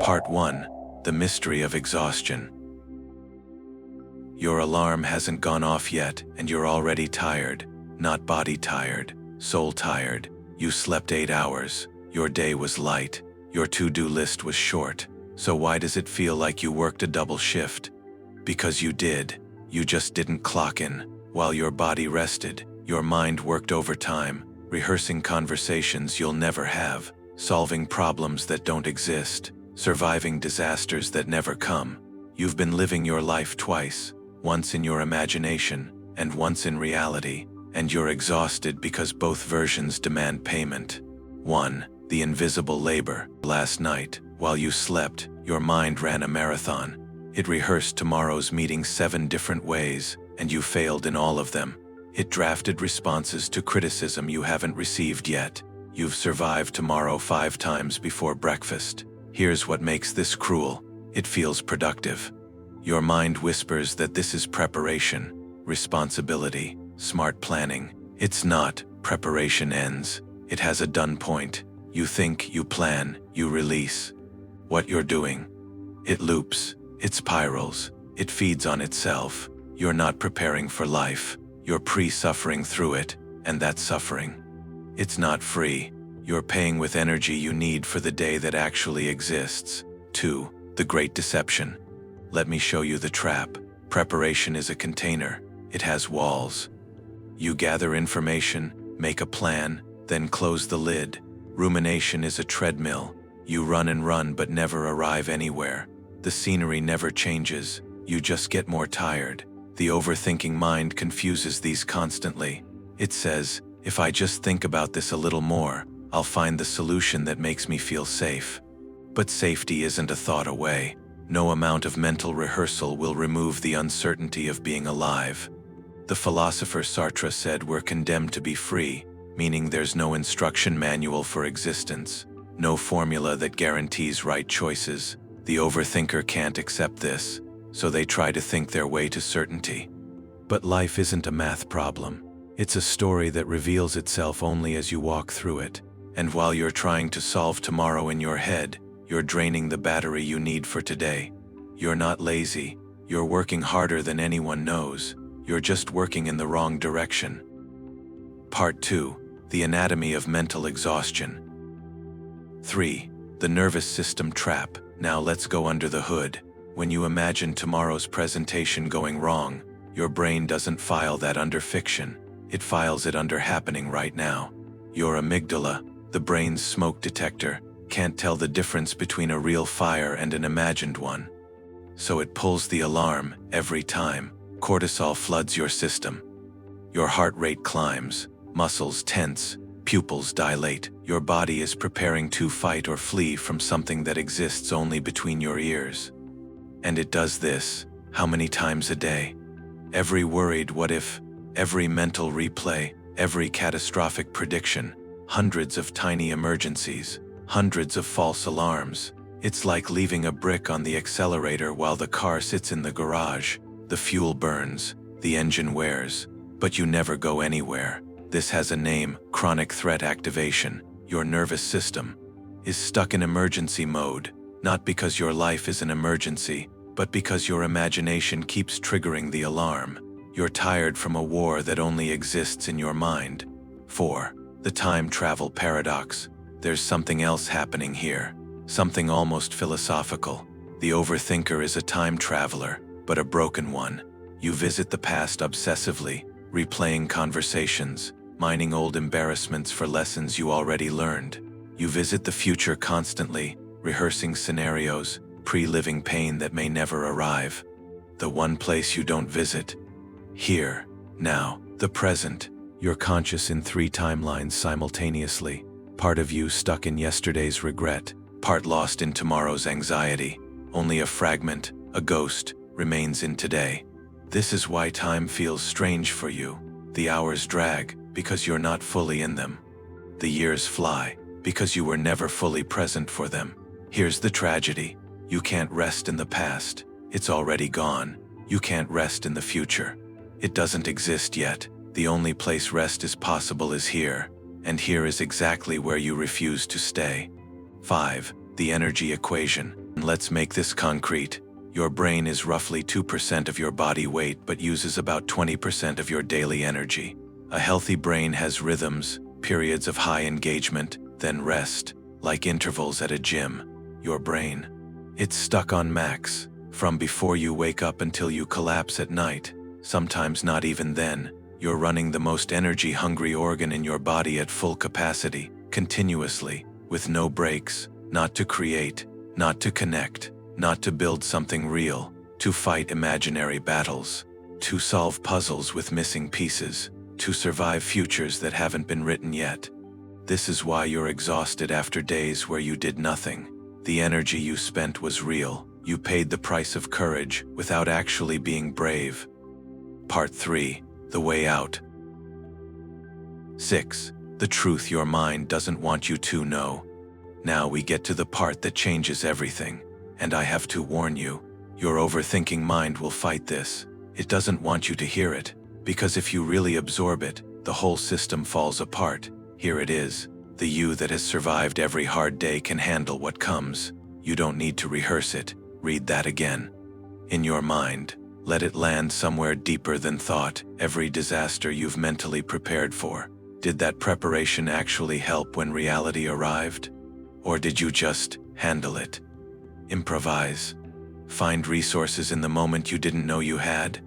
Part 1. The Mystery of Exhaustion. Your alarm hasn't gone off yet, and you're already tired. Not body tired, soul tired. You slept 8 hours. Your day was light. Your to-do list was short. So why does it feel like you worked a double shift? Because you did. You just didn't clock in. While your body rested, your mind worked overtime, rehearsing conversations you'll never have, solving problems that don't exist, surviving disasters that never come. You've been living your life twice, once in your imagination and once in reality, and you're exhausted because both versions demand payment. 1. The invisible labor. Last night, while you slept, your mind ran a marathon. It rehearsed tomorrow's meeting 7 different ways, and you failed in all of them. It drafted responses to criticism you haven't received yet. You've survived tomorrow 5 times before breakfast. Here's what makes this cruel. It feels productive. Your mind whispers that this is preparation, responsibility, smart planning. It's not. Preparation ends. It has a done point. You think, you plan, you release. What you're doing. It loops. It spirals. It feeds on itself. You're not preparing for life. You're pre-suffering through it, and that's suffering. It's not free. You're paying with energy you need for the day that actually exists. 2. The Great Deception. Let me show you the trap. Preparation is a container. It has walls. You gather information, make a plan, then close the lid. Rumination is a treadmill. You run and run but never arrive anywhere. The scenery never changes. You just get more tired. The overthinking mind confuses these constantly. It says, if I just think about this a little more, I'll find the solution that makes me feel safe. But safety isn't a thought away. No amount of mental rehearsal will remove the uncertainty of being alive. The philosopher Sartre said we're condemned to be free, meaning there's no instruction manual for existence, no formula that guarantees right choices. The overthinker can't accept this, so they try to think their way to certainty. But life isn't a math problem. It's a story that reveals itself only as you walk through it. And while you're trying to solve tomorrow in your head, you're draining the battery you need for today. You're not lazy. You're working harder than anyone knows. You're just working in the wrong direction. Part 2. The Anatomy of Mental Exhaustion. 3. The Nervous System Trap. Now let's go under the hood. When you imagine tomorrow's presentation going wrong, your brain doesn't file that under fiction. It files it under happening right now. Your amygdala, the brain's smoke detector, can't tell the difference between a real fire and an imagined one. So it pulls the alarm every time. Cortisol floods your system. Your heart rate climbs, muscles tense, pupils dilate. Your body is preparing to fight or flee from something that exists only between your ears. And it does this, how many times a day? Every worried what if, every mental replay, every catastrophic prediction, hundreds of tiny emergencies, hundreds of false alarms. It's like leaving a brick on the accelerator while the car sits in the garage. The fuel burns, the engine wears, but you never go anywhere. This has a name, chronic threat activation. Your nervous system is stuck in emergency mode, not because your life is an emergency, but because your imagination keeps triggering the alarm. You're tired from a war that only exists in your mind. 4. The Time Travel Paradox. There's something else happening here, something almost philosophical. The overthinker is a time traveler, but a broken one. You visit the past obsessively, replaying conversations, mining old embarrassments for lessons you already learned. You visit the future constantly, rehearsing scenarios, pre-living pain that may never arrive. The one place you don't visit. Here, now, the present. You're conscious in 3 timelines simultaneously. Part of you stuck in yesterday's regret, part lost in tomorrow's anxiety. Only a fragment, a ghost, remains in today. This is why time feels strange for you. The hours drag, because you're not fully in them. The years fly, because you were never fully present for them. Here's the tragedy. You can't rest in the past. It's already gone. You can't rest in the future. It doesn't exist yet. The only place rest is possible is here, and here is exactly where you refuse to stay. 5. The Energy Equation. Let's make this concrete. Your brain is roughly 2% of your body weight but uses about 20% of your daily energy. A healthy brain has rhythms, periods of high engagement, then rest, like intervals at a gym. Your brain, it's stuck on max, from before you wake up until you collapse at night. Sometimes not even then. You're running the most energy-hungry organ in your body at full capacity, continuously, with no breaks, not to create, not to connect, not to build something real, to fight imaginary battles, to solve puzzles with missing pieces, to survive futures that haven't been written yet. This is why you're exhausted after days where you did nothing. The energy you spent was real. You paid the price of courage without actually being brave. Part 3. The way out. 6. The truth your mind doesn't want you to know. Now we get to the part that changes everything. And I have to warn you, your overthinking mind will fight this. It doesn't want you to hear it, because if you really absorb it, the whole system falls apart. Here it is. The you that has survived every hard day can handle what comes. You don't need to rehearse it. Read that again. In your mind. Let it land somewhere deeper than thought. Every disaster you've mentally prepared for. Did that preparation actually help when reality arrived? Or did you just handle it? Improvise. Find resources in the moment you didn't know you had.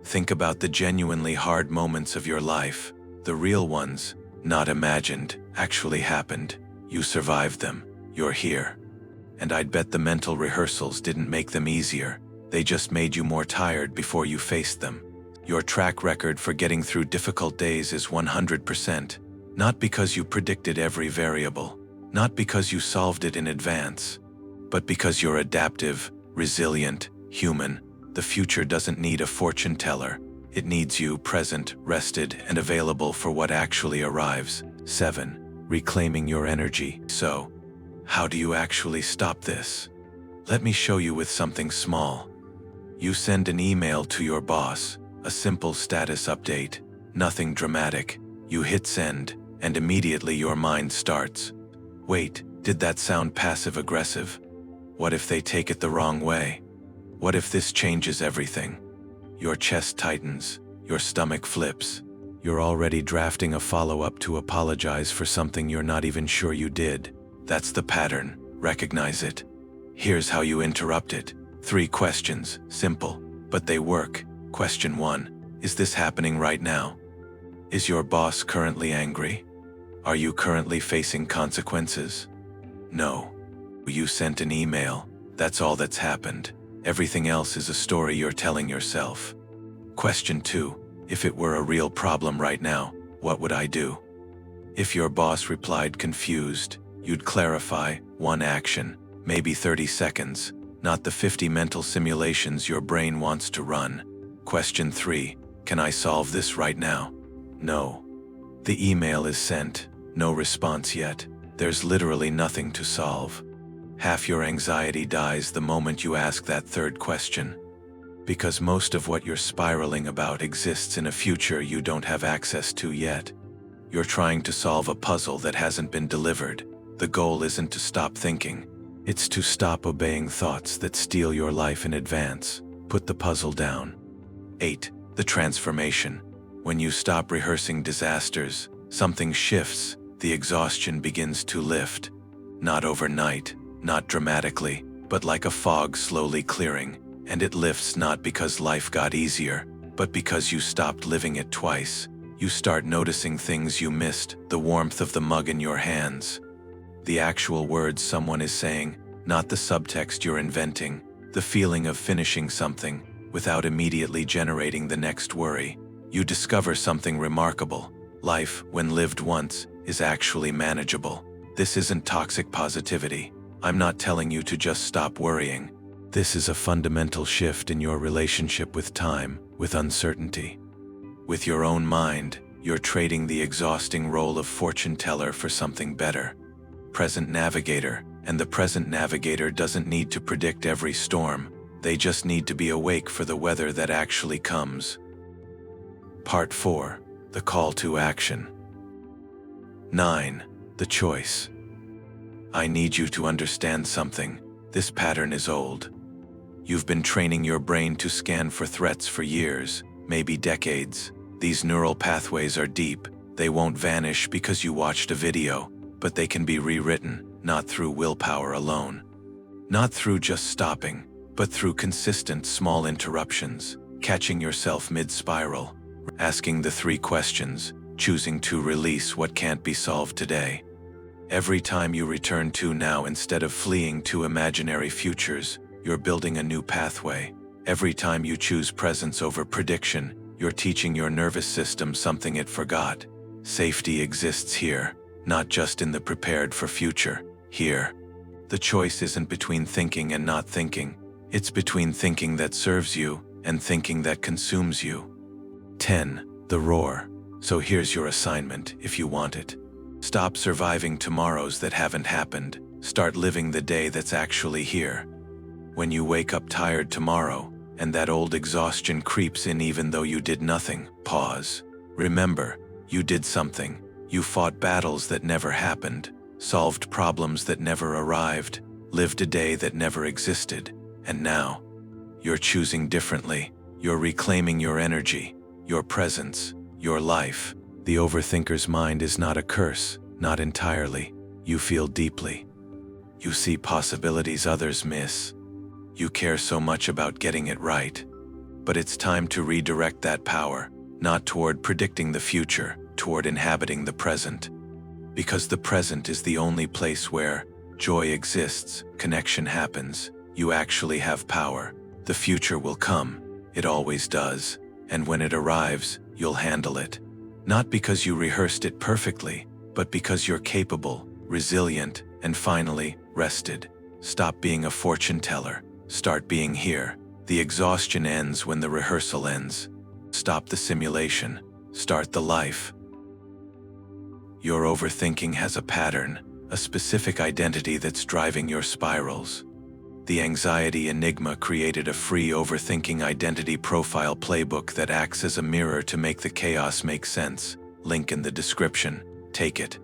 Think about the genuinely hard moments of your life. The real ones, not imagined, actually happened. You survived them. You're here. And I'd bet the mental rehearsals didn't make them easier. They just made you more tired before you faced them. Your track record for getting through difficult days is 100%. Not because you predicted every variable. Not because you solved it in advance. But because you're adaptive, resilient, human. The future doesn't need a fortune teller. It needs you present, rested, and available for what actually arrives. 7. Reclaiming your energy. So, how do you actually stop this? Let me show you with something small. You send an email to your boss, a simple status update, nothing dramatic. You hit send, and immediately your mind starts. Wait, did that sound passive-aggressive? What if they take it the wrong way? What if this changes everything? Your chest tightens, your stomach flips. You're already drafting a follow-up to apologize for something you're not even sure you did. That's the pattern. Recognize it. Here's how you interrupt it. 3 questions, simple, but they work. Question 1. Is this happening right now? Is your boss currently angry? Are you currently facing consequences? No. You sent an email. That's all that's happened. Everything else is a story you're telling yourself. Question 2. If it were a real problem right now, what would I do? If your boss replied confused, you'd clarify, 1 action, maybe 30 seconds, not the 50 mental simulations your brain wants to run. Question 3. Can I solve this right now? No. The email is sent. No response yet. There's literally nothing to solve. Half your anxiety dies the moment you ask that 3rd question. Because most of what you're spiraling about exists in a future you don't have access to yet. You're trying to solve a puzzle that hasn't been delivered. The goal isn't to stop thinking. It's to stop obeying thoughts that steal your life in advance. Put the puzzle down. 8. The transformation. When you stop rehearsing disasters, something shifts. The exhaustion begins to lift. Not overnight, not dramatically, but like a fog slowly clearing. And it lifts not because life got easier, but because you stopped living it twice. You start noticing things you missed, the warmth of the mug in your hands. The actual words someone is saying, not the subtext you're inventing. The feeling of finishing something, without immediately generating the next worry. You discover something remarkable. Life, when lived once, is actually manageable. This isn't toxic positivity. I'm not telling you to just stop worrying. This is a fundamental shift in your relationship with time, with uncertainty. With your own mind, you're trading the exhausting role of fortune teller for something better. Present navigator, and the present navigator doesn't need to predict every storm. They just need to be awake for the weather that actually comes. Part 4. The call to action. 9. The choice. I need you to understand something. This pattern is old. You've been training your brain to scan for threats for years, maybe decades. These neural pathways are deep. They won't vanish because you watched a video, but they can be rewritten, not through willpower alone. Not through just stopping, but through consistent small interruptions, catching yourself mid-spiral, asking the 3 questions, choosing to release what can't be solved today. Every time you return to now instead of fleeing to imaginary futures, you're building a new pathway. Every time you choose presence over prediction, you're teaching your nervous system something it forgot. Safety exists here, not just in the prepared for future, here. The choice isn't between thinking and not thinking. It's between thinking that serves you and thinking that consumes you. 10. The roar. So here's your assignment, if you want it. Stop surviving tomorrows that haven't happened. Start living the day that's actually here. When you wake up tired tomorrow, and that old exhaustion creeps in even though you did nothing, pause. Remember, you did something. You fought battles that never happened, solved problems that never arrived, lived a day that never existed, and now, you're choosing differently. You're reclaiming your energy, your presence, your life. The overthinker's mind is not a curse, not entirely. You feel deeply. You see possibilities others miss. You care so much about getting it right. But it's time to redirect that power, not toward predicting the future, toward inhabiting the present. Because the present is the only place where joy exists, connection happens, you actually have power. The future will come. It always does. And when it arrives, you'll handle it. Not because you rehearsed it perfectly, but because you're capable, resilient, and finally, rested. Stop being a fortune teller. Start being here. The exhaustion ends when the rehearsal ends. Stop the simulation. Start the life. Your overthinking has a pattern, a specific identity that's driving your spirals. The anxiety Enigma created a free overthinking identity profile playbook that acts as a mirror to make the chaos make sense. Link in the description. Take it.